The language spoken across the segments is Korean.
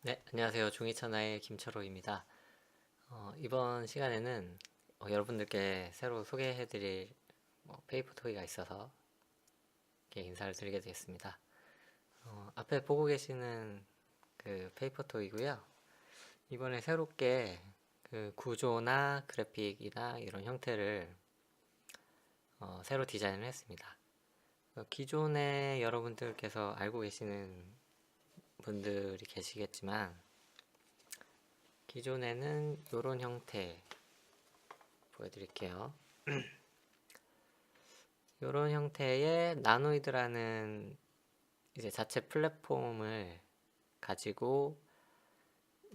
네, 안녕하세요. 종이천하의 김철호입니다. 이번 시간에는 여러분들께 새로 소개해드릴 페이퍼 토이가 있어서 이렇게 인사를 드리게 되겠습니다. 앞에 보고 계시는 그 페이퍼 토이고요. 이번에 새롭게 그 구조나 그래픽이나 이런 형태를 새로 디자인을 했습니다. 기존에 여러분들께서 알고 계시는 분들이 계시겠지만 기존에는 이런 형태 보여드릴게요. 이런 형태의 나노이드라는 이제 자체 플랫폼을 가지고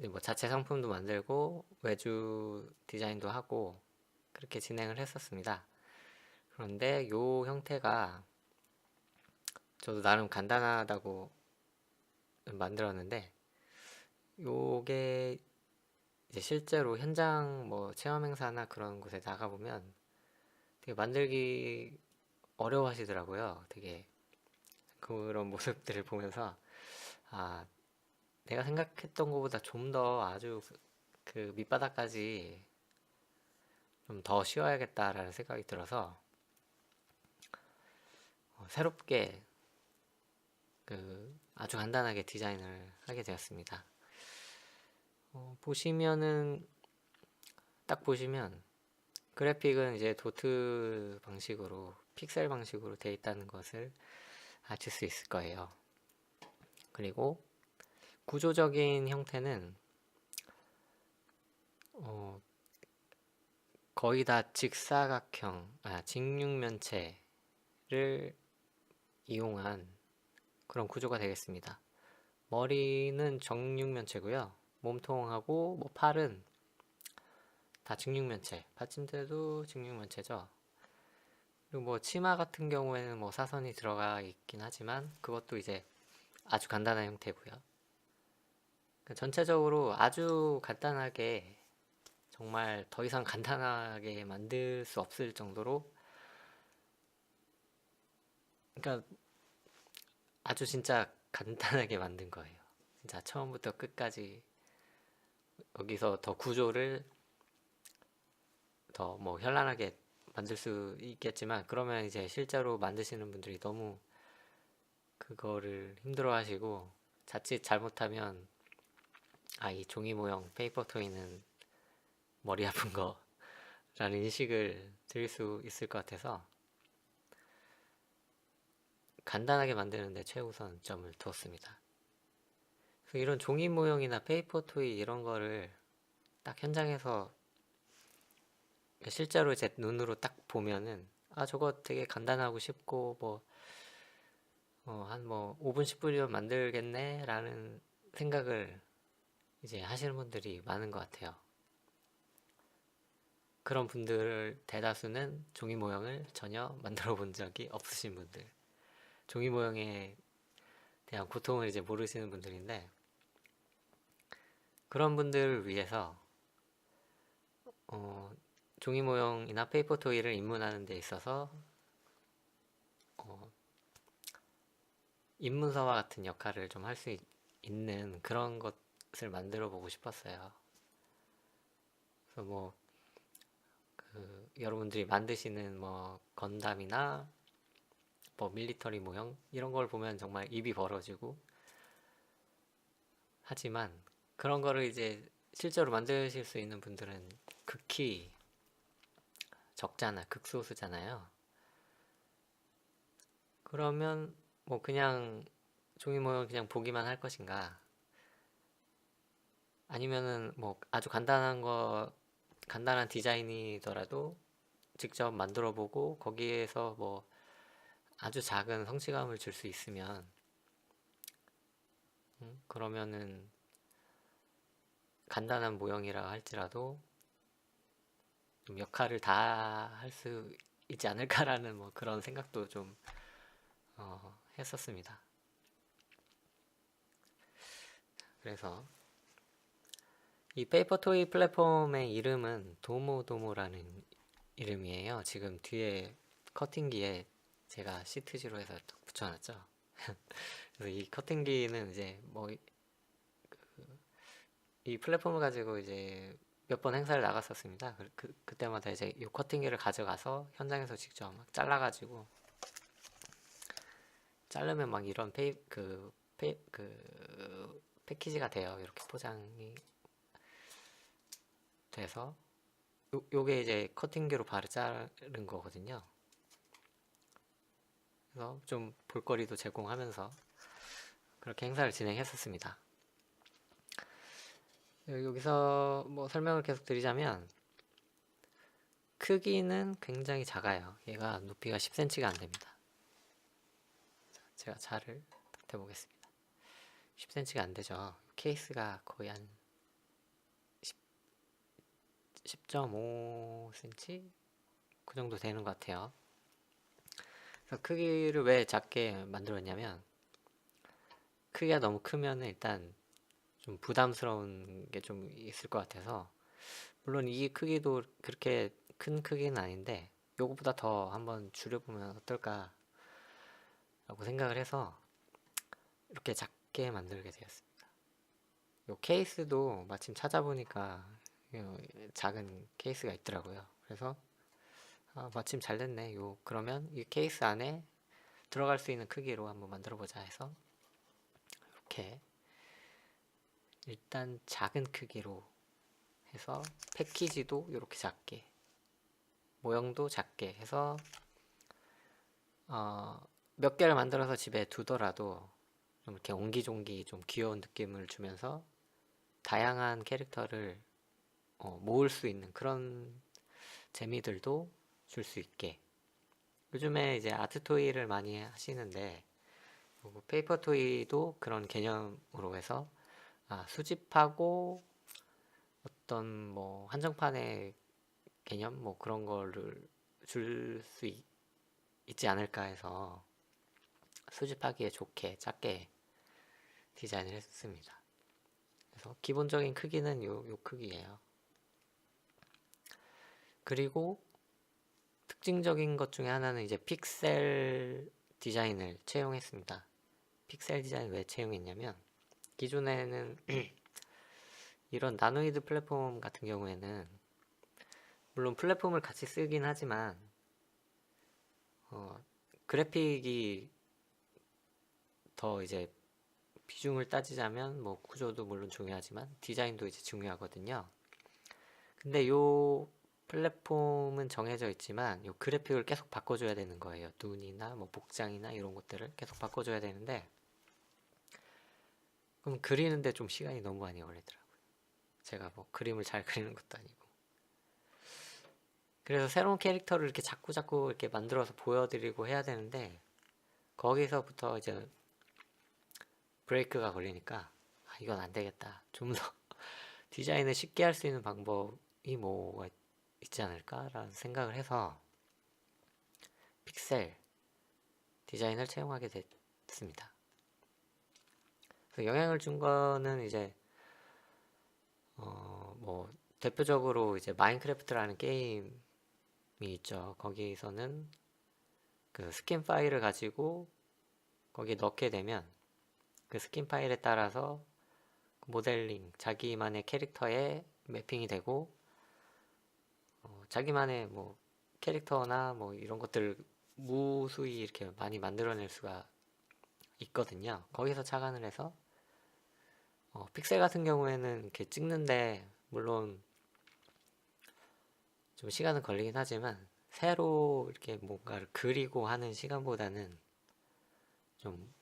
뭐 자체 상품도 만들고 외주 디자인도 하고 그렇게 진행을 했었습니다. 그런데 이 형태가 저도 나름 간단하다고 만들었는데 요게 이제 실제로 현장 뭐 체험 행사나 그런 곳에 나가보면 되게 만들기 어려워 하시더라고요. 되게 그런 모습들을 보면서 아, 내가 생각했던 것보다 좀 더 아주 그 밑바닥까지 좀 더 쉬워야겠다라는 생각이 들어서 새롭게 그 아주 간단하게 디자인을 하게 되었습니다. 보시면은 딱 보시면 그래픽은 이제 도트 방식으로 픽셀 방식으로 되어 있다는 것을 아실 수 있을 거예요. 그리고 구조적인 형태는 어, 거의 다 직사각형, 직육면체를 이용한 그런 구조가 되겠습니다. 머리는 정육면체고요. 몸통하고 뭐 팔은 다 직육면체. 받침대도 직육면체죠. 그리고 뭐 치마 같은 경우에는 뭐 사선이 들어가 있긴 하지만 그것도 이제 아주 간단한 형태고요. 전체적으로 아주 간단하게 정말 더 이상 간단하게 만들 수 없을 정도로 그러니까 아주 진짜 간단하게 만든 거예요. 진짜 처음부터 끝까지 여기서 더 구조를 더 뭐 현란하게 만들 수 있겠지만 그러면 이제 실제로 만드시는 분들이 너무 그거를 힘들어 하시고 자칫 잘못하면 이 종이 모형 페이퍼 토이는 머리 아픈 거라는 인식을 드릴 수 있을 것 같아서 간단하게 만드는데 최우선점을 두었습니다. 그래서 이런 종이 모형이나 페이퍼 토이 이런 거를 딱 현장에서 실제로 제 눈으로 딱 보면은 저거 되게 간단하고 쉽고 뭐 한 뭐 5분 10분이면 만들겠네 라는 생각을 이제 하시는 분들이 많은 것 같아요. 그런 분들 대다수는 종이 모형을 전혀 만들어 본 적이 없으신 분들, 종이 모형에 대한 고통을 이제 모르시는 분들인데 그런 분들을 위해서 어, 종이 모형이나 페이퍼 토이를 입문하는 데 있어서 어, 입문서와 같은 역할을 좀 할 수 있는 그런 것을 만들어 보고 싶었어요. 그래서 뭐 여러분들이 만드시는 뭐 건담이나 뭐 밀리터리 모형 이런 걸 보면 정말 입이 벌어지고 하지만 그런 거를 이제 실제로 만드실 수 있는 분들은 극히 적잖아, 극소수잖아요. 그러면 뭐 그냥 종이 모형 그냥 보기만 할 것인가? 아니면은 뭐 아주 간단한 디자인이더라도 직접 만들어 보고 거기에서 뭐 아주 작은 성취감을 줄 수 있으면 그러면은 간단한 모형이라 할지라도 좀 역할을 다 할 수 있지 않을까라는 뭐 그런 생각도 좀 했었습니다. 그래서 이 페이퍼토이 플랫폼의 이름은 도모도모라는 이름이에요. 지금 뒤에 커팅기에 제가 시트지로 해서 붙여놨죠. 그래서 이 커팅기는 이제 뭐 이 플랫폼을 가지고 이제 몇 번 행사를 나갔었습니다. 그때마다 이제 이 커팅기를 가져가서 현장에서 직접 막 잘라가지고, 자르면 막 이런 패키지가 돼요. 이렇게 포장이 돼서 요게 이제 커팅기로 바로 자른 거거든요. 그래서 좀 볼거리도 제공하면서 그렇게 행사를 진행했었습니다. 여기서 뭐 설명을 계속 드리자면, 크기는 굉장히 작아요. 얘가 높이가 10cm가 안 됩니다. 제가 자를 대보겠습니다. 10cm가 안 되죠. 케이스가 거의 한 10.5cm? 그 정도 되는 것 같아요. 그래서 크기를 왜 작게 만들었냐면, 크기가 너무 크면 일단 좀 부담스러운 게 좀 있을 것 같아서, 물론 이 크기도 그렇게 큰 크기는 아닌데 요거보다 더 한번 줄여보면 어떨까 라고 생각을 해서 이렇게 작게 만들게 되었습니다. 요 케이스도 마침 찾아보니까 작은 케이스가 있더라고요. 그래서 마침 잘 됐네. 그러면 이 케이스 안에 들어갈 수 있는 크기로 한번 만들어 보자 해서 이렇게 일단 작은 크기로 해서, 패키지도 이렇게 작게, 모형도 작게 해서 몇 개를 만들어서 집에 두더라도 좀 이렇게 옹기종기 좀 귀여운 느낌을 주면서 다양한 캐릭터를 모을 수 있는 그런 재미들도 줄 수 있게. 요즘에 이제 아트 토이를 많이 하시는데, 페이퍼 토이도 그런 개념으로 해서 수집하고 어떤 뭐 한정판의 개념 뭐 그런 거를 줄 수 있지 않을까 해서 수집하기에 좋게 작게 디자인을 했습니다. 그래서 기본적인 크기는 요 크기예요. 그리고 특징적인 것 중에 하나는 이제 픽셀 디자인을 채용했습니다. 픽셀 디자인 왜 채용했냐면, 기존에는 이런 나노이드 플랫폼 같은 경우에는 물론 플랫폼을 같이 쓰긴 하지만 그래픽이 더 이제 비중을 따지자면 뭐 구조도 물론 중요하지만 디자인도 이제 중요하거든요. 근데 요 플랫폼은 정해져 있지만 요 그래픽을 계속 바꿔줘야 되는 거예요. 눈이나 뭐 복장이나 이런 것들을 계속 바꿔줘야 되는데, 그럼 그리는데 좀 시간이 너무 많이 걸리더라고요. 제가 뭐 그림을 잘 그리는 것도 아니고. 그래서 새로운 캐릭터를 이렇게 자꾸 이렇게 만들어서 보여드리고 해야 되는데, 거기서부터 이제 브레이크가 걸리니까 이건 안 되겠다. 좀 더 디자인을 쉽게 할 수 있는 방법이 뭐가 있지 않을까라는 생각을 해서 픽셀 디자인을 채용하게 됐습니다. 그래서 영향을 준 거는 이제 뭐 대표적으로 이제 마인크래프트라는 게임이 있죠. 거기서는 그 스킨 파일을 가지고 거기에 넣게 되면 그 스킨 파일에 따라서 모델링, 자기만의 캐릭터에 매핑이 되고, 자기만의 뭐 캐릭터나 뭐 이런 것들을 무수히 이렇게 많이 만들어낼 수가 있거든요. 거기서 착안을 해서 픽셀 같은 경우에는 이렇게 찍는데 물론 좀 시간은 걸리긴 하지만 새로 이렇게 뭔가를 그리고 하는 시간보다는 좀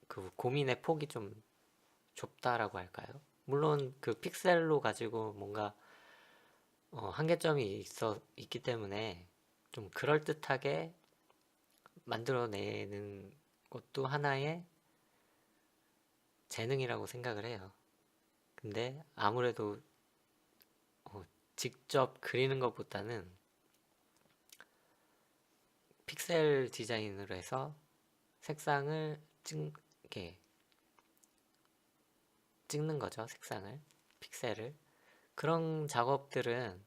그 고민의 폭이 좀 좁다라고 할까요? 물론 그 픽셀로 가지고 뭔가 한계점이 있기 때문에 좀 그럴듯하게 만들어내는 것도 하나의 재능이라고 생각을 해요. 근데 아무래도 직접 그리는 것보다는 픽셀 디자인으로 해서 색상을 이렇게 찍는 거죠. 색상을, 픽셀을. 그런 작업들은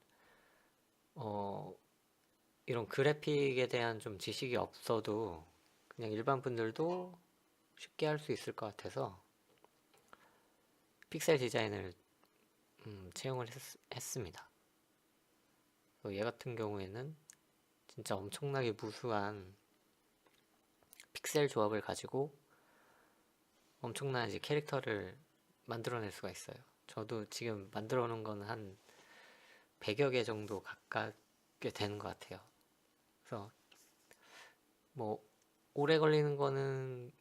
이런 그래픽에 대한 좀 지식이 없어도 그냥 일반 분들도 쉽게 할 수 있을 것 같아서 픽셀 디자인을 채용을 했습니다. 얘 같은 경우에는 진짜 엄청나게 무수한 픽셀 조합을 가지고 엄청난 이제 캐릭터를 만들어낼 수가 있어요. 저도 지금 만들어 놓은 거는 한 100여 개 정도 가깝게 되는 것 같아요. 그래서 뭐 오래 걸리는 거는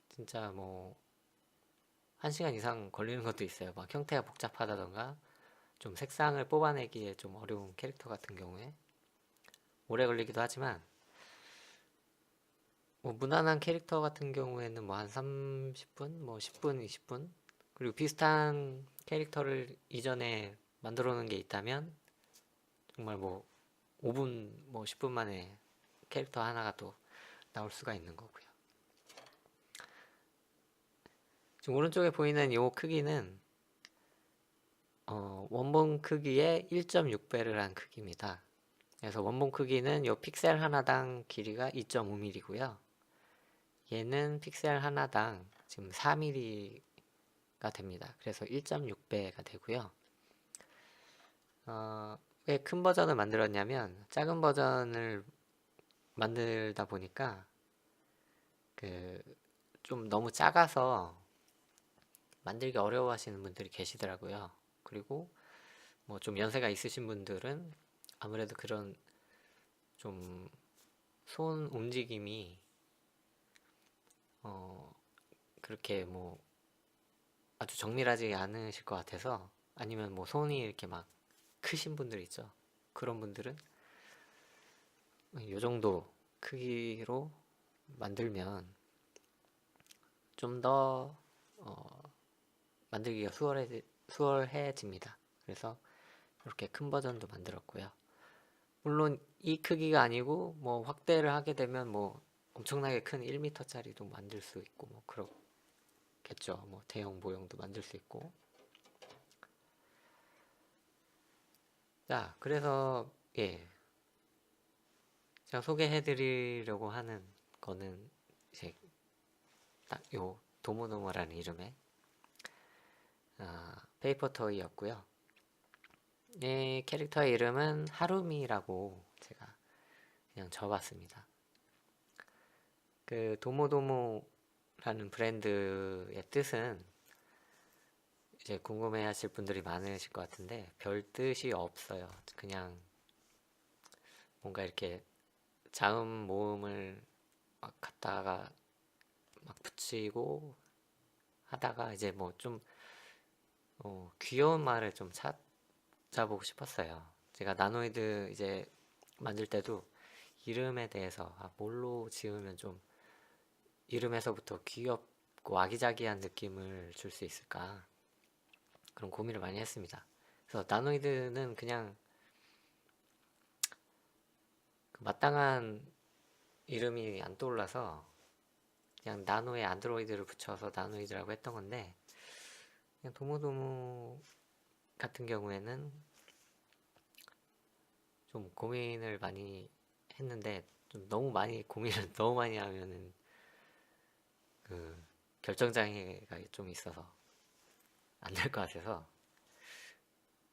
진짜 뭐 1시간 이상 걸리는 것도 있어요. 막 형태가 복잡하다던가 좀 색상을 뽑아내기에 좀 어려운 캐릭터 같은 경우에 오래 걸리기도 하지만 뭐 무난한 캐릭터 같은 경우에는 뭐 한 30분, 뭐 10분, 20분 그리고 비슷한 캐릭터를 이전에 만들어 놓은 게 있다면 정말 뭐 5분, 뭐 10분 만에 캐릭터 하나가 또 나올 수가 있는 거고요. 지금 오른쪽에 보이는 이 크기는 원본 크기의 1.6배를 한 크기입니다. 그래서 원본 크기는 이 픽셀 하나당 길이가 2.5mm고요. 얘는 픽셀 하나당 지금 4mm가 됩니다. 그래서 1.6배가 되고요. 왜 큰 버전을 만들었냐면 작은 버전을 만들다 보니까 좀 너무 작아서 만들기 어려워하시는 분들이 계시더라고요. 그리고 뭐 좀 연세가 있으신 분들은 아무래도 그런 좀 손 움직임이 그렇게 뭐 아주 정밀하지 않으실 것 같아서 아니면 뭐 손이 이렇게 막 크신 분들 있죠. 그런 분들은 이 정도 크기로 만들면 좀 더 만들기가 수월해집니다. 그래서 이렇게 큰 버전도 만들었고요. 물론 이 크기가 아니고 뭐 확대를 하게 되면 뭐 엄청나게 큰 1m짜리도 만들 수 있고 뭐 그렇겠죠. 뭐 대형 모형도 만들 수 있고. 자, 그래서 예, 제가 소개해 드리려고 하는 거는 이제 딱 요 도모도모라는 이름의 페이퍼 토이였고요. 이 캐릭터의 이름은 하루미라고 제가 그냥 적어봤습니다. 그 도모도모라는 브랜드의 뜻은 이제 궁금해 하실 분들이 많으실 것 같은데 별 뜻이 없어요. 그냥 뭔가 이렇게 자음 모음을 막 갖다가 막 붙이고 하다가 이제 뭐 좀 귀여운 말을 좀 찾아보고 싶었어요. 제가 나노이드 이제 만들 때도 이름에 대해서 뭘로 지으면 좀 이름에서부터 귀엽고 아기자기한 느낌을 줄 수 있을까 그런 고민을 많이 했습니다. 그래서 나노이드는 그냥 마땅한 이름이 안 떠올라서 그냥 나노에 안드로이드를 붙여서 나노이드라고 했던 건데 그냥 도모도모 같은 경우에는 좀 고민을 많이 했는데 좀 너무 많이 고민을 너무 많이 하면은 그 결정장애가 좀 있어서 안 될 것 같아서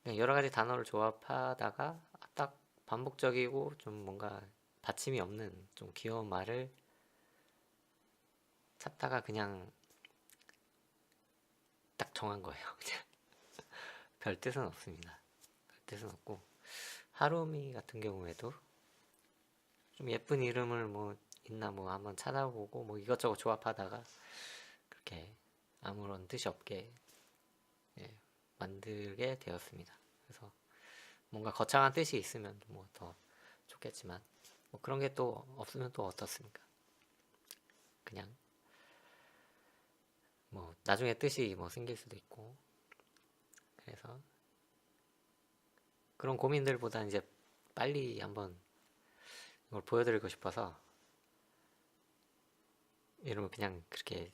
그냥 여러 가지 단어를 조합하다가 딱 반복적이고 좀 뭔가 받침이 없는 좀 귀여운 말을 찾다가 그냥 딱 정한 거예요. 그냥 별 뜻은 없습니다. 별 뜻은 없고 하루미 같은 경우에도 좀 예쁜 이름을 뭐 있나 뭐 한번 찾아보고 뭐 이것저것 조합하다가 그렇게 아무런 뜻이 없게 예, 만들게 되었습니다. 그래서 뭔가 거창한 뜻이 있으면 뭐 더 좋겠지만 뭐 그런 게 또 없으면 또 어떻습니까? 그냥 뭐 나중에 뜻이 뭐 생길 수도 있고 그래서 그런 고민들보다 이제 빨리 한번 이걸 보여드리고 싶어서 이러면 그냥 그렇게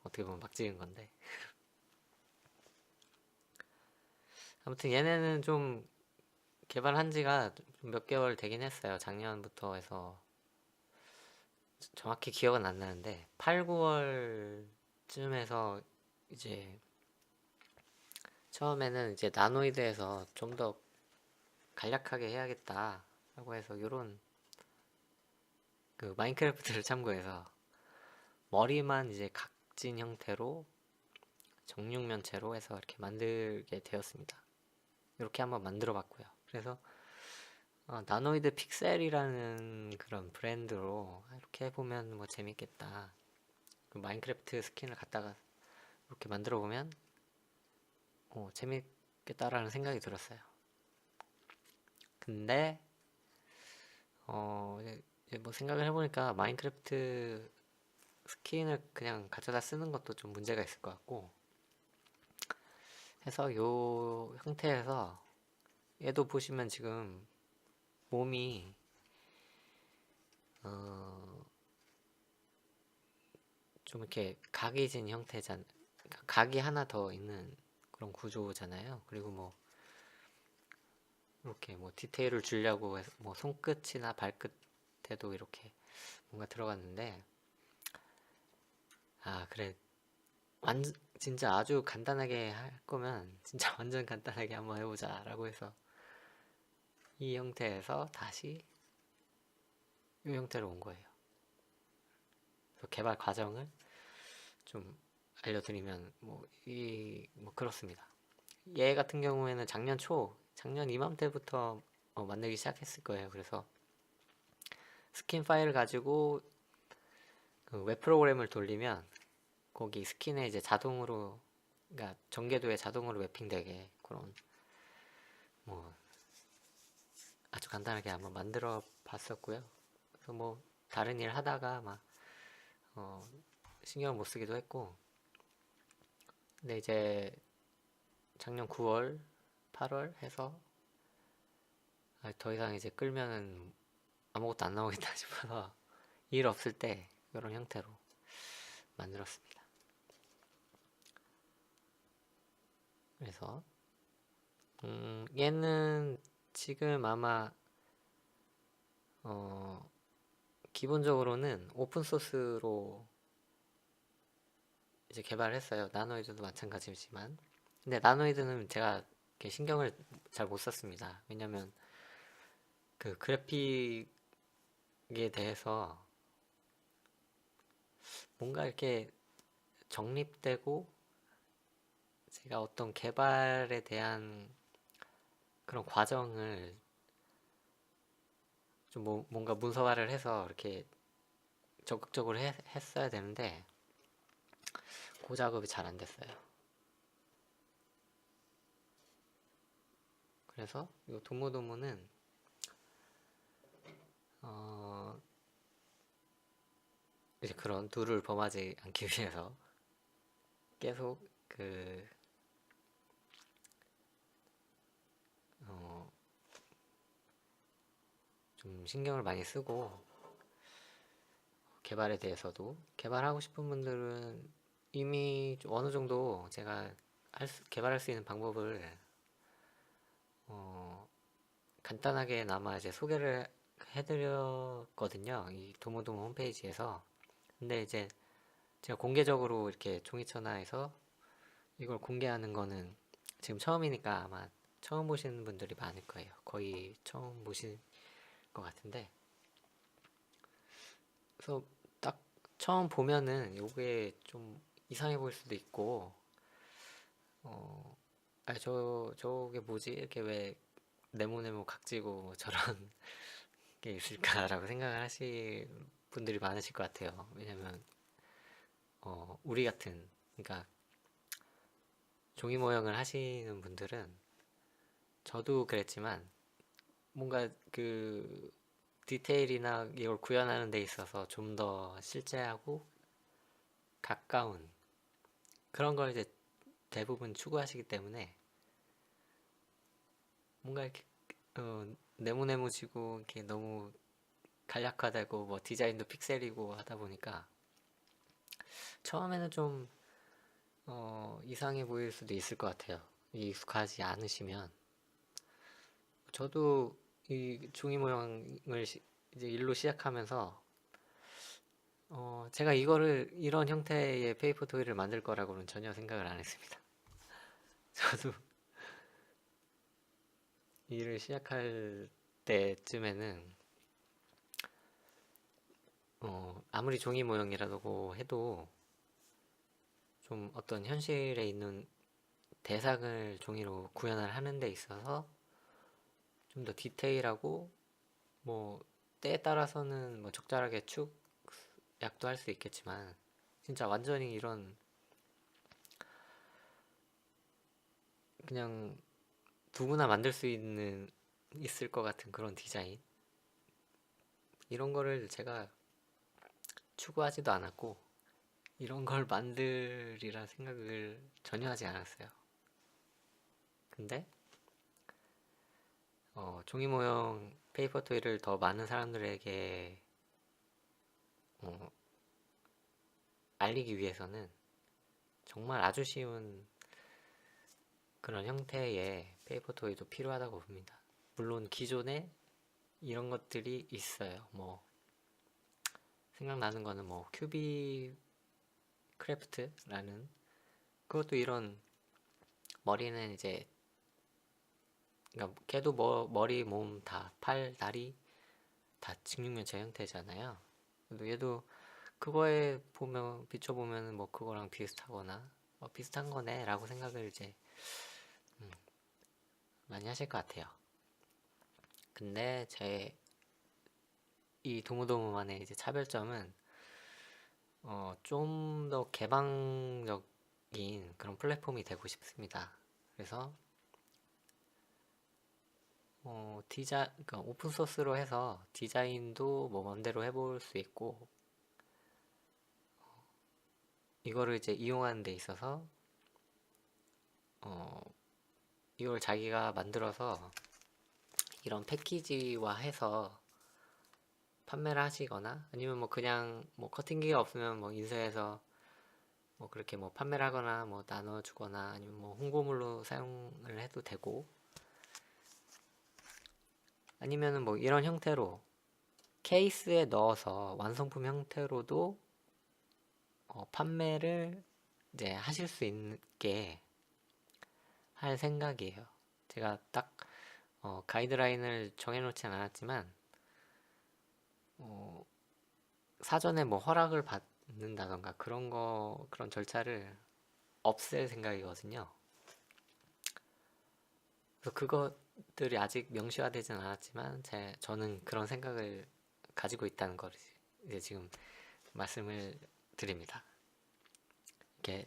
어떻게 보면 막 지은 건데 아무튼 얘네는 좀 개발한 지가 몇 개월 되긴 했어요. 작년부터 해서 정확히 기억은 안 나는데 8, 9월쯤에서 이제 처음에는 이제 나노이드에서 좀 더 간략하게 해야겠다 라고 해서 요런 그 마인크래프트를 참고해서 머리만 이제 각진 형태로 정육면체로 해서 이렇게 만들게 되었습니다. 이렇게 한번 만들어 봤고요. 그래서 나노이드 픽셀이라는 그런 브랜드로 이렇게 해보면 뭐 재밌겠다. 그 마인크래프트 스킨을 갖다가 이렇게 만들어 보면 재밌겠다라는 생각이 들었어요. 근데 이제 뭐 생각을 해보니까 마인크래프트 스킨을 그냥 가져다 쓰는 것도 좀 문제가 있을 것 같고 해서 요 형태에서 얘도 보시면 지금 몸이 좀 이렇게 각이 진 형태잖아. 그러니까 각이 하나 더 있는 그런 구조잖아요. 그리고 뭐 이렇게 뭐 디테일을 주려고 해서 뭐 손끝이나 발끝에도 이렇게 뭔가 들어갔는데 그래 진짜 아주 간단하게 할 거면 진짜 완전 간단하게 한번 해보자 라고 해서 이 형태에서 다시 이 형태로 온 거예요. 그래서 개발 과정을 좀 알려드리면 뭐 그렇습니다. 얘 같은 경우에는 작년 이맘때부터 만들기 시작했을 거예요. 그래서 스킨 파일을 가지고 그 웹 프로그램을 돌리면 거기 스킨에 이제 자동으로, 그러니까 전개도에 자동으로 맵핑되게 그런 뭐 아주 간단하게 한번 만들어 봤었고요. 그래서 뭐 다른 일 하다가 막 신경을 못 쓰기도 했고, 근데 이제 작년 9월, 8월 해서 더 이상 이제 끌면은 아무것도 안 나오겠다 싶어서 일 없을 때 이런 형태로 만들었습니다. 그래서 얘는 지금 아마 기본적으로는 오픈 소스로 이제 개발을 했어요. 나노이드도 마찬가지지만, 근데 나노이드는 제가 이렇게 신경을 잘 못 썼습니다. 왜냐면 그 그래픽에 대해서 뭔가 이렇게 정립되고 제가 어떤 개발에 대한 그런 과정을 좀 뭔가 문서화를 해서 이렇게 적극적으로 했어야 되는데 그 작업이 잘 안 됐어요. 그래서 이 도모도모는 이제 그런 룰을 범하지 않기 위해서 계속 좀 신경을 많이 쓰고, 개발에 대해서도 개발하고 싶은 분들은 이미 어느 정도 제가 개발할 수 있는 방법을 간단하게나마 이제 소개를 해드렸거든요. 이 도모도모 홈페이지에서. 근데 이제 제가 공개적으로 이렇게 종이천하에서 이걸 공개하는 거는 지금 처음이니까 아마 처음 보시는 분들이 많을 거예요. 거의 처음 보실 것 같은데, 그래서 딱 처음 보면은 요게 좀 이상해 보일 수도 있고, 저게 뭐지? 이렇게 왜 네모네모 각지고 뭐 저런 게 있을까라고 생각을 하실 분들이 많으실 것 같아요. 왜냐면 우리 같은, 그러니까 종이 모형을 하시는 분들은, 저도 그랬지만 뭔가 그 디테일이나 이걸 구현하는 데 있어서 좀 더 실제하고 가까운 그런 걸 이제 대부분 추구하시기 때문에 뭔가 이렇게 네모네모지고 이렇게 너무 간략화되고 뭐 디자인도 픽셀이고 하다 보니까 처음에는 좀 이상해 보일 수도 있을 것 같아요. 익숙하지 않으시면. 저도 이 종이 모형을 이제 일로 시작하면서 제가 이런 형태의 페이퍼 토이를 만들 거라고는 전혀 생각을 안 했습니다. 저도 일을 시작할 때쯤에는 아무리 종이 모형이라고 해도 좀 어떤 현실에 있는 대상을 종이로 구현을 하는 데 있어서 좀 더 디테일하고 뭐 때에 따라서는 뭐 적절하게 축약도 할 수 있겠지만 진짜 완전히 이런 그냥 누구나 만들 수 있을 것 같은 그런 디자인 이런 거를 제가 추구하지도 않았고 이런 걸 만들이라 생각을 전혀 하지 않았어요. 근데 종이 모형 페이퍼 토이를 더 많은 사람들에게 어, 알리기 위해서는 정말 아주 쉬운 그런 형태의 페이퍼 토이도 필요하다고 봅니다. 물론 기존에 이런 것들이 있어요. 뭐 생각나는 거는 뭐 큐비 크래프트라는 그것도 이런 머리는 이제 그러니까 걔도 뭐 머리, 몸 다 팔, 다리 다 직육면체 형태잖아요. 근데 얘도 그거에 보면 비춰보면 뭐 그거랑 비슷하거나 비슷한 거네라고 생각을 이제 많이 하실 것 같아요. 근데 제 이 도무도무만의 이제 차별점은 좀 더 개방적인 그런 플랫폼이 되고 싶습니다. 그래서 그러니까 오픈 소스로 해서 디자인도 뭐 맘대로 해볼 수 있고 이거를 이제 이용하는 데 있어서 어, 이걸 자기가 만들어서 이런 패키지화 해서 판매를 하시거나 아니면 뭐 그냥 뭐 커팅기가 없으면 뭐 인쇄해서 뭐 그렇게 뭐 판매를 하거나 뭐 나눠주거나 아니면 뭐 홍보물로 사용을 해도 되고 아니면은 뭐 이런 형태로 케이스에 넣어서 완성품 형태로도 판매를 이제 하실 수 있게 할 생각이에요. 제가 딱 가이드라인을 정해놓진 않았지만 어, 사전에 뭐 허락을 받는다던가 그런 절차를 없앨 생각이거든요. 그래서 그것들이 아직 명시화되진 않았지만 저는 그런 생각을 가지고 있다는 걸 이제 지금 말씀을 드립니다. 이렇게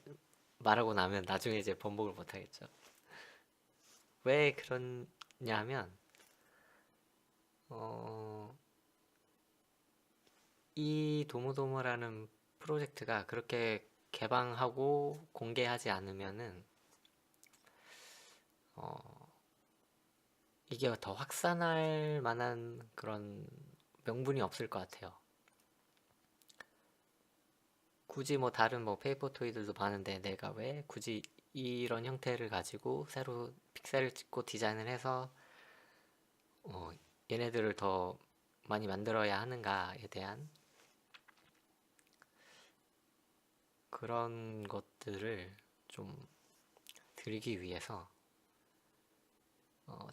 말하고 나면 나중에 이제 번복을 못 하겠죠. 왜 그러냐 하면 이 도모도모라는 프로젝트가 그렇게 개방하고 공개하지 않으면은 어, 이게 더 확산할 만한 그런 명분이 없을 것 같아요. 굳이 뭐 다른 뭐 페이퍼 토이들도 많은데 내가 왜 굳이 이런 형태를 가지고 새로 픽셀을 찍고 디자인을 해서 얘네들을 더 많이 만들어야 하는가에 대한 그런 것들을 좀 드리기 위해서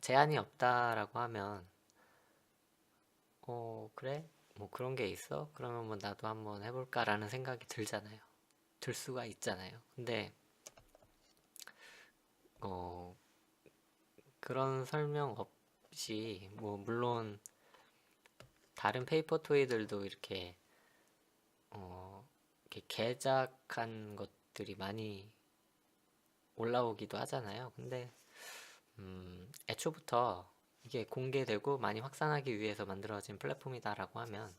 제한이 없다라고 하면 그래? 뭐 그런 게 있어? 그러면 뭐 나도 한번 해볼까라는 생각이 들잖아요. 들 수가 있잖아요. 근데 어, 그런 설명 없이 뭐 물론 다른 페이퍼 토이들도 이렇게 개작한 것들이 많이 올라오기도 하잖아요. 근데 애초부터 이게 공개되고 많이 확산하기 위해서 만들어진 플랫폼이다라고 하면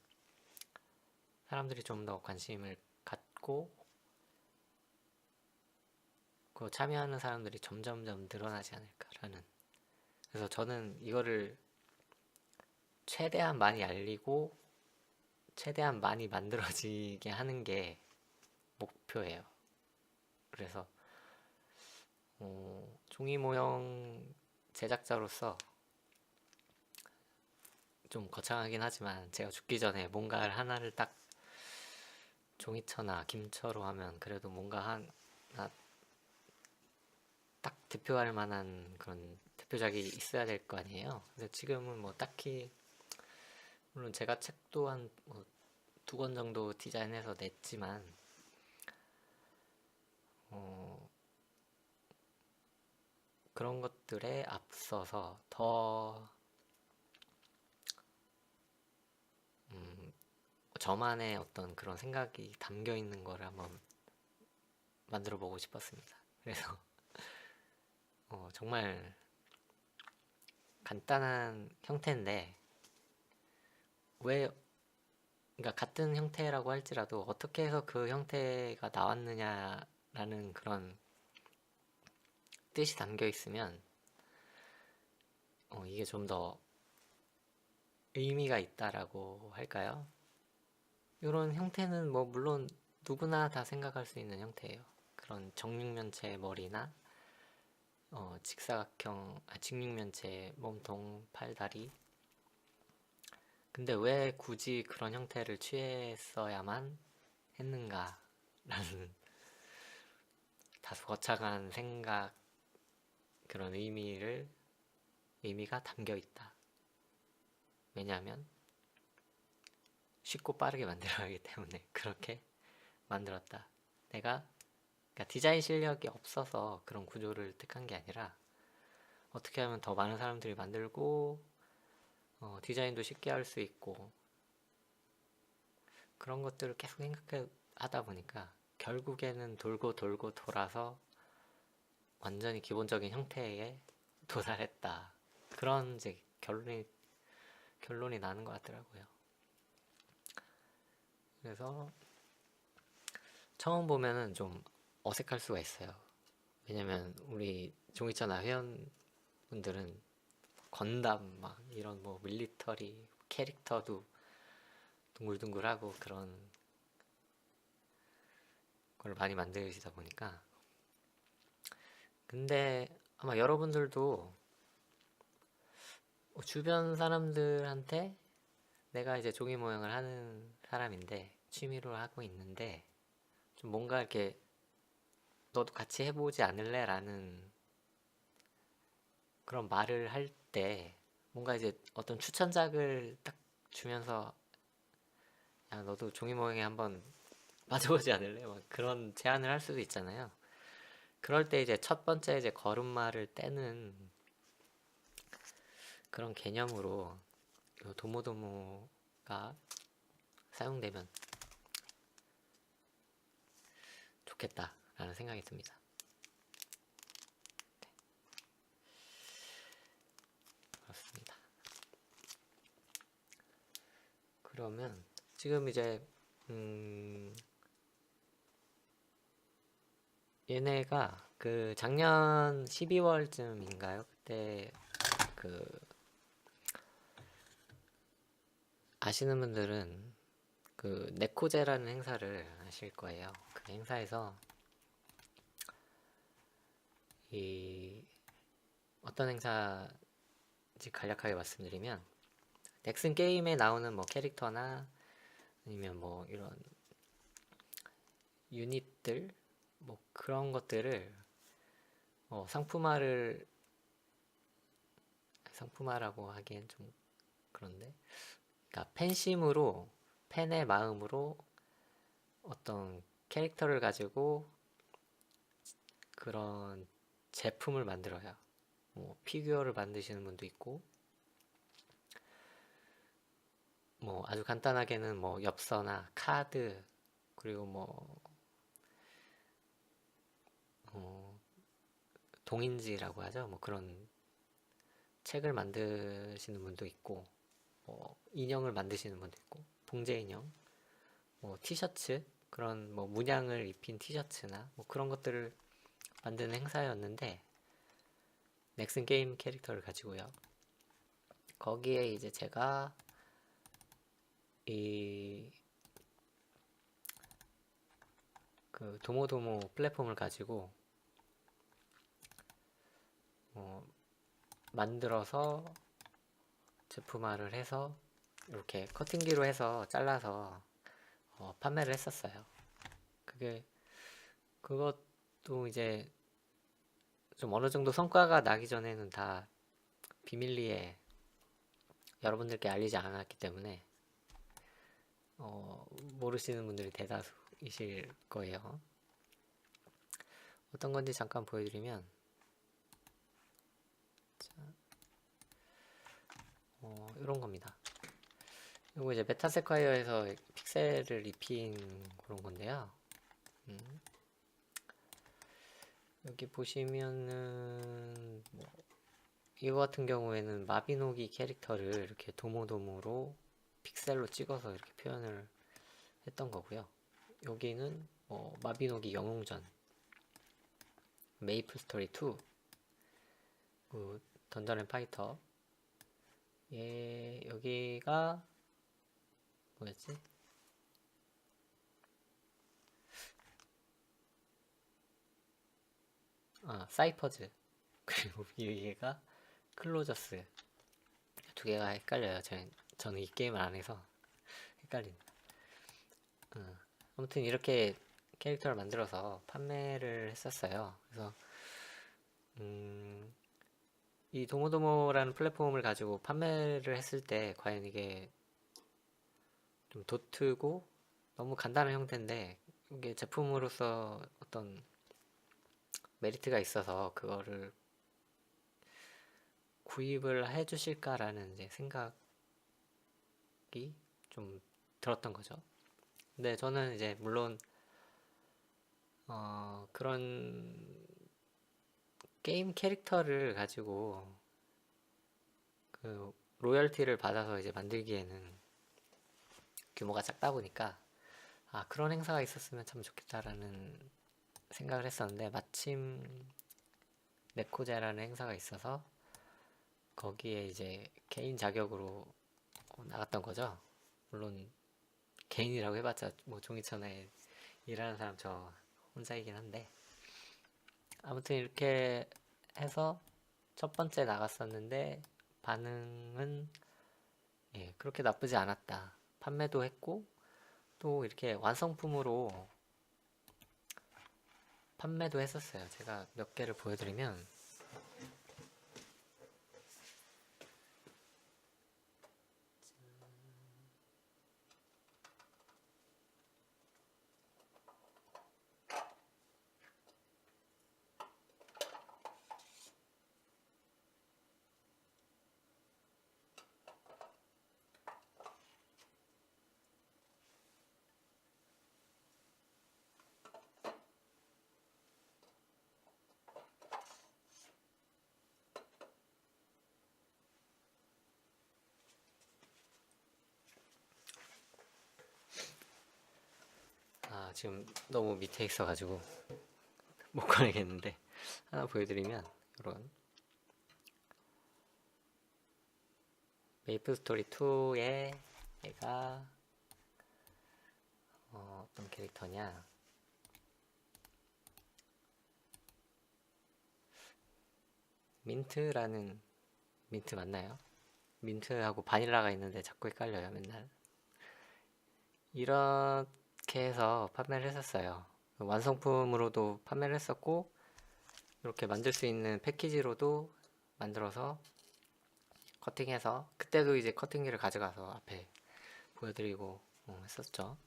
사람들이 좀 더 관심을 갖고 그 참여하는 사람들이 점점점 늘어나지 않을까라는. 그래서 저는 이거를 최대한 많이 알리고 최대한 많이 만들어지게 하는 게 목표예요. 그래서 종이 모형 제작자로서 좀 거창하긴 하지만 제가 죽기 전에 뭔가를 하나를 딱 종이처나 김처로 하면 그래도 뭔가 하나 딱 대표할 만한 그런 대표작이 있어야 될 거 아니에요. 근데 지금은 뭐 딱히, 물론 제가 책도 한 뭐 2권 정도 디자인해서 냈지만 어, 그런 것들에 앞서서 더 저만의 어떤 그런 생각이 담겨 있는 거를 한번 만들어 보고 싶었습니다. 그래서 정말 간단한 형태인데, 왜, 그러니까 같은 형태라고 할지라도 어떻게 해서 그 형태가 나왔느냐라는 그런 뜻이 담겨 있으면 이게 좀 더 의미가 있다라고 할까요? 이런 형태는 뭐 물론 누구나 다 생각할 수 있는 형태예요. 그런 정육면체 머리나 직육면체 몸통, 팔, 다리. 근데 왜 굳이 그런 형태를 취했어야만 했는가라는 다소 거창한 생각, 그런 의미가 담겨 있다. 왜냐하면 쉽고 빠르게 만들어야 하기 때문에 그렇게 만들었다. 그러니까 디자인 실력이 없어서 그런 구조를 택한 게 아니라, 어떻게 하면 더 많은 사람들이 만들고 디자인도 쉽게 할 수 있고, 그런 것들을 계속 생각하다 보니까 결국에는 돌고 돌고 돌아서 완전히 기본적인 형태에 도달했다. 그런 이제 결론이 나는 것 같더라고요. 그래서 처음 보면은 좀 어색할 수가 있어요. 왜냐면 우리 종이차나 회원분들은 건담 막 이런 뭐 밀리터리 캐릭터도 둥글둥글하고 그런 걸 많이 만드시다 보니까, 근데 아마 여러분들도 주변 사람들한테 내가 이제 종이 모양을 하는 사람인데 취미로 하고 있는데 좀 뭔가 이렇게 너도 같이 해보지 않을래? 라는 그런 말을 할 때 뭔가 이제 어떤 추천작을 딱 주면서, 야 너도 종이 모양에 한번 맞아보지 않을래? 막 그런 제안을 할 수도 있잖아요. 그럴 때 이제 첫 번째 이제 걸음마를 떼는 그런 개념으로 도모도모가 사용되면 좋겠다라는 생각이 듭니다. 그렇습니다. 그러면 지금 이제 얘네가 그 작년 12월쯤인가요? 그때 그 아시는 분들은 그 네코제라는 행사를 아실 거예요. 그 행사에서 이 어떤 행사인지 간략하게 말씀드리면, 넥슨 게임에 나오는 뭐 캐릭터나 아니면 뭐 이런 유닛들 뭐 그런 것들을 상품화라고 하기엔 좀 그런데, 그러니까 팬심으로, 팬의 마음으로 어떤 캐릭터를 가지고 그런 제품을 만들어요. 뭐 피규어를 만드시는 분도 있고, 뭐 아주 간단하게는 뭐 엽서나 카드, 그리고 뭐 동인지라고 하죠. 뭐 그런 책을 만드시는 분도 있고, 뭐 인형을 만드시는 분도 있고, 봉제 인형, 뭐 티셔츠, 그런 뭐 문양을 입힌 티셔츠나 뭐 그런 것들을 만드는 행사였는데, 넥슨 게임 캐릭터를 가지고요. 거기에 이제 제가 이 그 도모도모 플랫폼을 가지고 만들어서 제품화를 해서 이렇게 커팅기로 해서 잘라서 판매를 했었어요. 그것도 이제 좀 어느 정도 성과가 나기 전에는 다 비밀리에 여러분들께 알리지 않았기 때문에 모르시는 분들이 대다수이실 거예요. 어떤 건지 잠깐 보여드리면, 이런 겁니다. 이거 이제 메타세콰이어에서 픽셀을 입힌 그런 건데요. 여기 보시면은 이거 같은 경우에는 마비노기 캐릭터를 이렇게 도모도모로 픽셀로 찍어서 이렇게 표현을 했던 거고요. 여기는 마비노기 영웅전, 메이플 스토리 2, 그 던전 앤 파이터. 여기가 뭐였지? 사이퍼즈. 그리고 여기가 클로저스. 두 개가 헷갈려요. 저는 이 게임을 안 해서 헷갈립니다. 아무튼 이렇게 캐릭터를 만들어서 판매를 했었어요. 그래서 이 도모도모라는 플랫폼을 가지고 판매를 했을 때 과연 이게 좀 도트고 너무 간단한 형태인데 이게 제품으로서 어떤 메리트가 있어서 그거를 구입을 해 주실까라는 이제 생각이 좀 들었던 거죠. 근데 저는 이제 물론 그런 게임 캐릭터를 가지고 그 로열티를 받아서 이제 만들기에는 규모가 작다 보니까 그런 행사가 있었으면 참 좋겠다라는 생각을 했었는데 마침 네코제라는 행사가 있어서 거기에 이제 개인 자격으로 나갔던 거죠. 물론 개인이라고 해봤자 뭐 종이천에 일하는 사람 저 혼자이긴 한데 아무튼 이렇게 해서 첫 번째 나갔었는데 반응은 그렇게 나쁘지 않았다. 판매도 했고 또 이렇게 완성품으로 판매도 했었어요. 제가 몇 개를 보여드리면 지금 너무 밑에 있어가지고 못 꺼내겠는데 하나 보여드리면 이런 메이플 스토리 2의 얘가 어떤 캐릭터냐 민트라는 민트 맞나요? 민트하고 바닐라가 있는데 자꾸 헷갈려요 맨날. 이렇게 해서 판매를 했었어요. 완성품으로도 판매를 했었고 이렇게 만들 수 있는 패키지로도 만들어서 커팅해서 그때도 이제 커팅기를 가져가서 앞에 보여드리고 했었죠.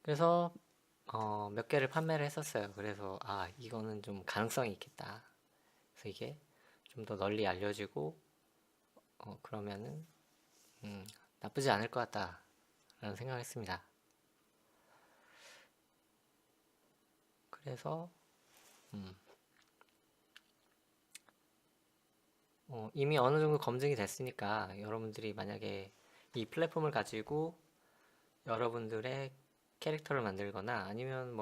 그래서 몇 개를 판매를 했었어요. 그래서 이거는 좀 가능성이 있겠다. 그래서 이게 좀 더 널리 알려지고 그러면은 나쁘지 않을 것 같다라는 생각을 했습니다. 그래서 이미 어느 정도 검증이 됐으니까 여러분들이 만약에 이 플랫폼을 가지고 여러분들의 캐릭터를 만들거나 아니면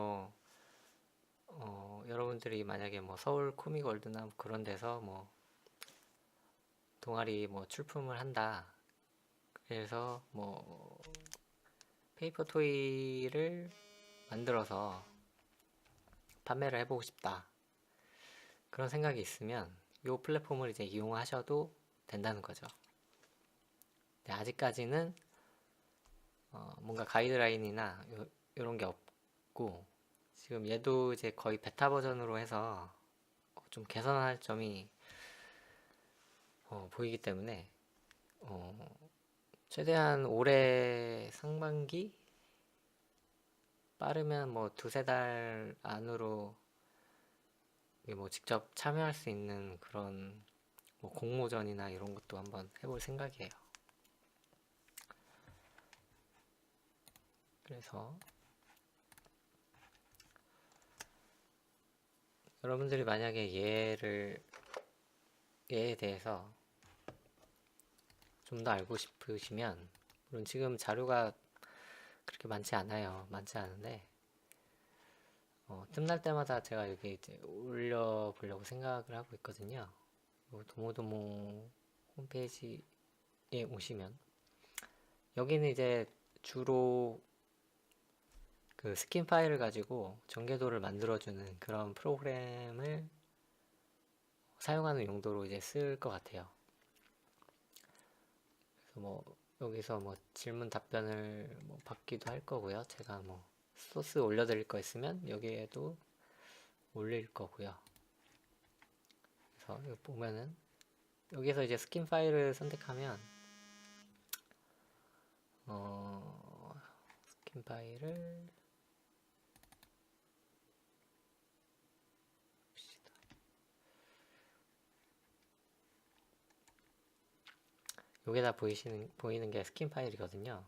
여러분들이 만약에 서울 코믹월드나 그런 데서 동아리 출품을 한다. 그래서 페이퍼 토이를 만들어서 판매를 해보고 싶다. 그런 생각이 있으면 이 플랫폼을 이제 이용하셔도 된다는 거죠. 네, 아직까지는 뭔가 가이드라인이나 이런 게 없고 지금 얘도 이제 거의 베타 버전으로 해서 좀 개선할 점이 보이기 때문에 최대한 올해 상반기 빠르면 뭐 두세 달 안으로 뭐 직접 참여할 수 있는 그런 뭐 공모전이나 이런 것도 한번 해볼 생각이에요. 그래서 여러분들이 만약에 얘에 대해서 좀 더 알고 싶으시면, 물론 지금 자료가 그렇게 많지 않아요. 많지 않은데 틈날 때마다 제가 여기 이제 올려보려고 생각을 하고 있거든요. 도모도모 홈페이지에 오시면 여기는 이제 주로 그 스킨 파일을 가지고 전개도를 만들어주는 그런 프로그램을 사용하는 용도로 이제 쓸 것 같아요. 그래서 뭐 여기서 뭐 질문 답변을 뭐 받기도 할 거고요. 제가 뭐 소스 올려드릴 거 있으면 여기에도 올릴 거고요. 그래서 여기 보면은 여기서 이제 스킨 파일을 선택하면 스킨 파일을 여기다 보이는 게 스킨 파일이거든요.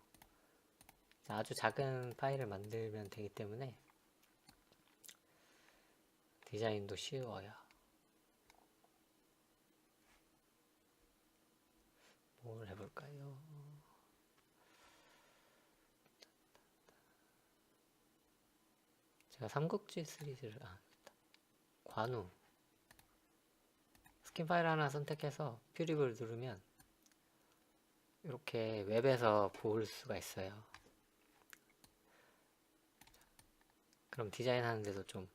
아주 작은 파일을 만들면 되기 때문에 디자인도 쉬워요. 뭘 해볼까요? 제가 삼국지 시리즈를 관우 스킨 파일 하나 선택해서 퓨립을 누르면 이렇게 웹에서 볼 수가 있어요. 그럼 디자인 하는데도 좀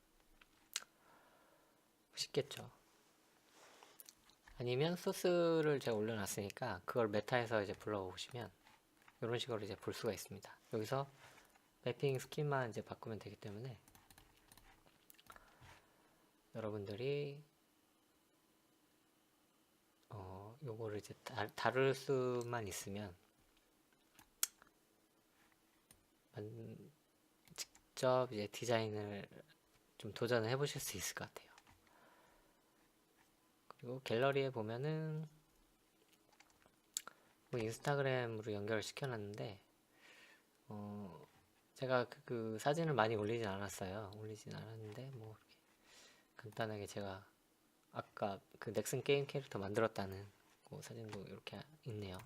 쉽겠죠. 아니면 소스를 제가 올려놨으니까 그걸 메타에서 이제 불러오시면 이런 식으로 이제 볼 수가 있습니다. 여기서 매핑 스킨만 이제 바꾸면 되기 때문에 여러분들이 요거를 이제 다룰 수만 있으면 직접 이제 디자인을 좀 도전을 해보실 수 있을 것 같아요. 그리고 갤러리에 보면은 뭐 인스타그램으로 연결을 시켜놨는데 제가 그 사진을 많이 올리진 않았는데 뭐 이렇게 간단하게 제가 아까 그 넥슨 게임 캐릭터 만들었다는 그 사진도 이렇게 있네요.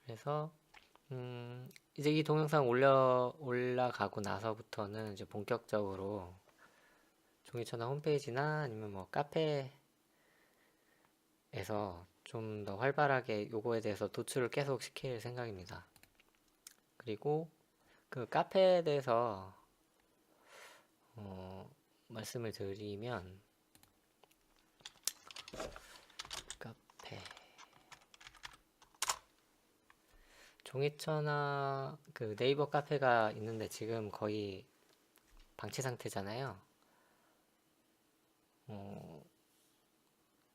그래서 이제 이 동영상 올라가고 나서부터는 이제 본격적으로 종이천하 홈페이지나 아니면 뭐 카페에서 좀 더 활발하게 요거에 대해서 도출을 계속 시킬 생각입니다. 그리고 그 카페에 대해서 말씀을 드리면 카페 종이천하 그 네이버 카페가 있는데 지금 거의 방치 상태잖아요.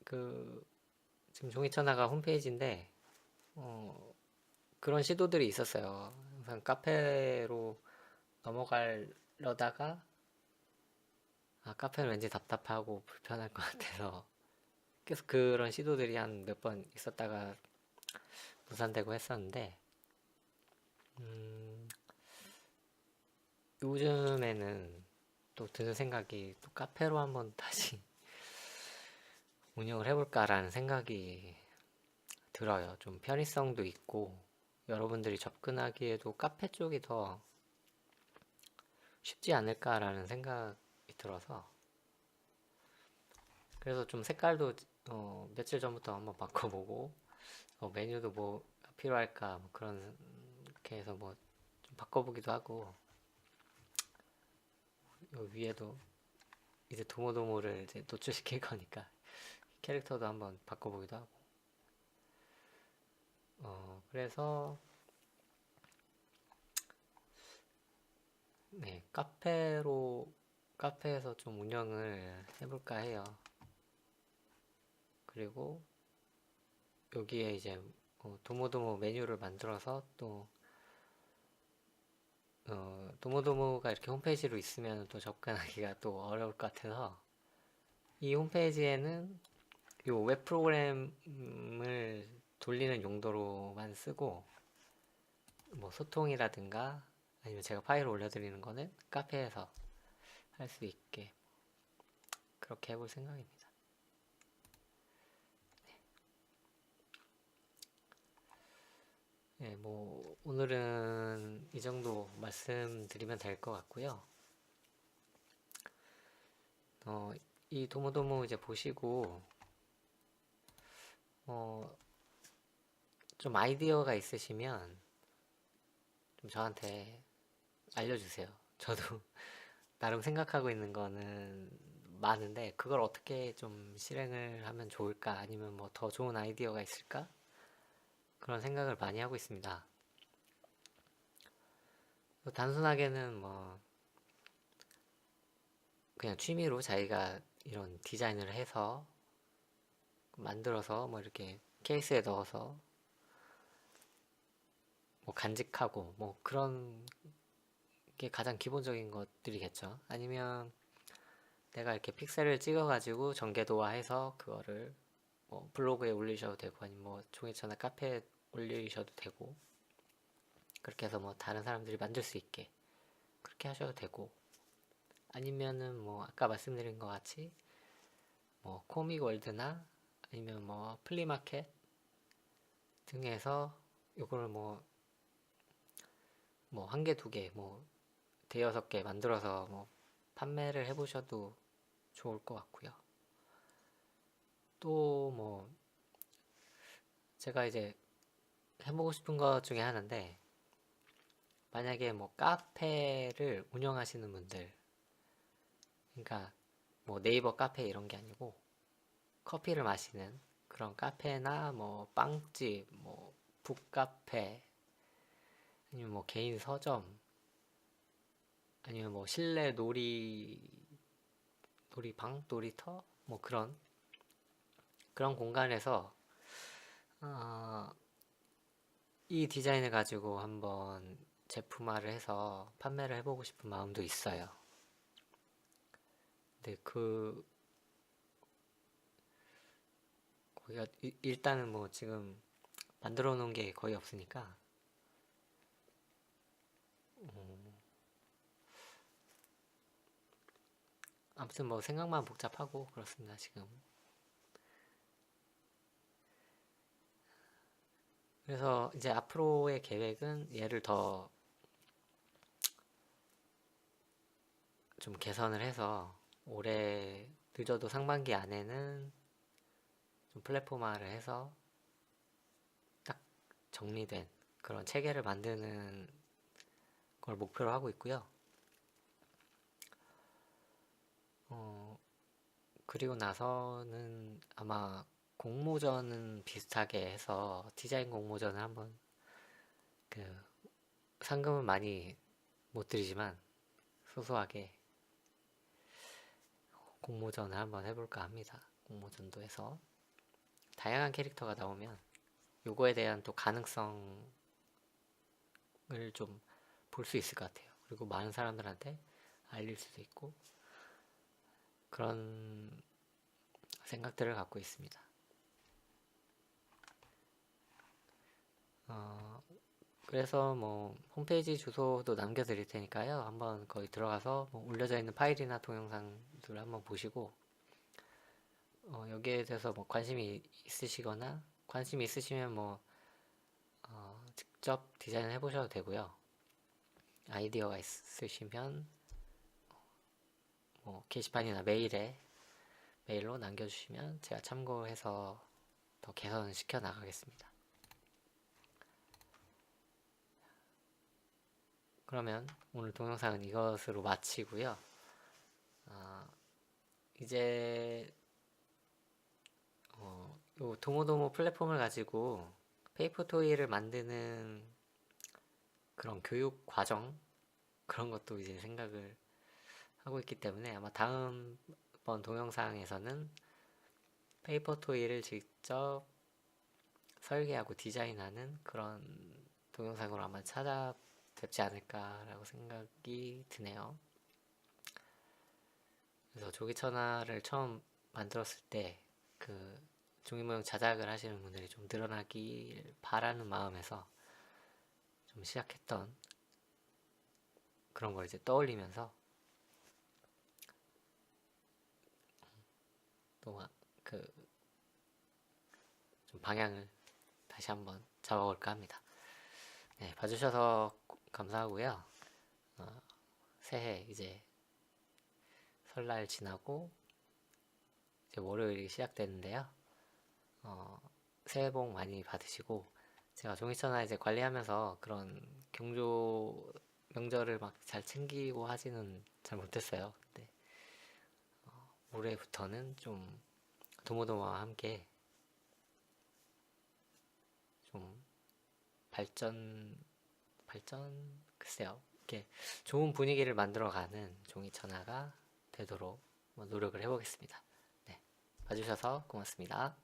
그 지금 종이천하가 홈페이지인데 그런 시도들이 있었어요. 항상 카페로 넘어가려다가 카페는 왠지 답답하고 불편할 것 같아서 계속 그런 시도들이 한 몇 번 있었다가 무산되고 했었는데 요즘에는 또 드는 생각이 또 카페로 한번 다시 운영을 해볼까라는 생각이 들어요. 좀 편의성도 있고 여러분들이 접근하기에도 카페 쪽이 더 쉽지 않을까라는 생각이 들어서 그래서 좀 색깔도 며칠 전부터 한번 바꿔보고 메뉴도 뭐 필요할까 뭐 그런 이렇게 해서 뭐 좀 바꿔보기도 하고 위에도 이제 도모도모를 이제 노출시킬 거니까 캐릭터도 한번 바꿔보기도 하고 그래서 네, 카페에서 좀 운영을 해볼까 해요. 그리고 여기에 이제 도모도모 메뉴를 만들어서 또 도모도모가 이렇게 홈페이지로 있으면 또 접근하기가 또 어려울 것 같아서 이 홈페이지에는 이 웹 프로그램을 돌리는 용도로만 쓰고 뭐 소통이라든가 아니면 제가 파일을 올려드리는 거는 카페에서 할 수 있게 그렇게 해볼 생각입니다. 네, 뭐 오늘은 이 정도 말씀드리면 될 것 같고요. 이 도모도모 이제 보시고 좀 아이디어가 있으시면 좀 저한테 알려주세요. 저도 나름 생각하고 있는 거는 많은데 그걸 어떻게 좀 실행을 하면 좋을까 아니면 뭐 더 좋은 아이디어가 있을까 그런 생각을 많이 하고 있습니다. 단순하게는 뭐 그냥 취미로 자기가 이런 디자인을 해서 만들어서 뭐 이렇게 케이스에 넣어서 뭐 간직하고 뭐 그런 게 가장 기본적인 것들이겠죠. 아니면 내가 이렇게 픽셀을 찍어가지고 전개도화해서 그거를 뭐 블로그에 올리셔도 되고 아니면 뭐 종이처나 카페에 올리셔도 되고 그렇게 해서 뭐 다른 사람들이 만들 수 있게 그렇게 하셔도 되고 아니면은 뭐 아까 말씀드린 것 같이 뭐 코믹 월드나 아니면 뭐 플리마켓 등에서 요거를 뭐 한 개, 두 개, 뭐 대여섯 개 만들어서 뭐 판매를 해보셔도 좋을 것 같고요. 또 뭐 제가 이제 해보고 싶은 것 중에 하나인데 만약에 뭐 카페를 운영하시는 분들 그러니까 뭐 네이버 카페 이런 게 아니고 커피를 마시는 그런 카페나 뭐 빵집, 뭐 북카페 아니면 뭐 개인 서점 아니면 뭐 실내 놀이방, 놀이터 뭐 그런 공간에서 어, 이 디자인을 가지고 한번 제품화를 해서 판매를 해보고 싶은 마음도 있어요. 근데 거기가 일단은 뭐 지금 만들어 놓은 게 거의 없으니까 아무튼 뭐 생각만 복잡하고 그렇습니다 지금. 그래서 이제 앞으로의 계획은 얘를 더 좀 개선을 해서 올해 늦어도 상반기 안에는 좀 플랫폼화를 해서 딱 정리된 그런 체계를 만드는 걸 목표로 하고 있고요. 그리고 나서는 아마 공모전은 비슷하게 해서 디자인 공모전을 한번 그 상금은 많이 못 드리지만 소소하게 공모전을 한번 해볼까 합니다. 공모전도 해서 다양한 캐릭터가 나오면 요거에 대한 또 가능성을 좀 볼 수 있을 것 같아요. 그리고 많은 사람들한테 알릴 수도 있고 그런 생각들을 갖고 있습니다. 그래서 뭐 홈페이지 주소도 남겨드릴 테니까요. 한번 거기 들어가서 뭐 올려져 있는 파일이나 동영상들을 한번 보시고 여기에 대해서 뭐 관심이 있으시거나 관심이 있으시면 뭐 직접 디자인을 해보셔도 되고요. 아이디어가 있으시면 뭐 게시판이나 메일로 남겨주시면 제가 참고해서 더 개선시켜 나가겠습니다. 그러면 오늘 동영상은 이것으로 마치고요. 이제 요 도모도모 플랫폼을 가지고 페이퍼 토이를 만드는 그런 교육 과정 그런 것도 이제 생각을 하고 있기 때문에 아마 다음번 동영상에서는 페이퍼 토이를 직접 설계하고 디자인하는 그런 동영상으로 아마 찾아뵙지 않을까라고 생각이 드네요. 그래서 조기천화를 처음 만들었을 때 그 종이모형 자작을 하시는 분들이 좀 늘어나길 바라는 마음에서 좀 시작했던 그런 걸 이제 떠올리면서 또 그 좀 방향을 다시 한번 잡아볼까 합니다. 네, 봐주셔서 감사하고요. 새해 이제 설날 지나고 이제 월요일이 시작되는데요. 새해 복 많이 받으시고 제가 종이천화 이제 관리하면서 그런 경조 명절을 막 잘 챙기고 하지는 잘 못했어요. 근데 올해부터는 좀 도모도모와 함께 좀 발전 글쎄요. 이렇게 좋은 분위기를 만들어가는 종이천하가 되도록 노력을 해보겠습니다. 네, 봐주셔서 고맙습니다.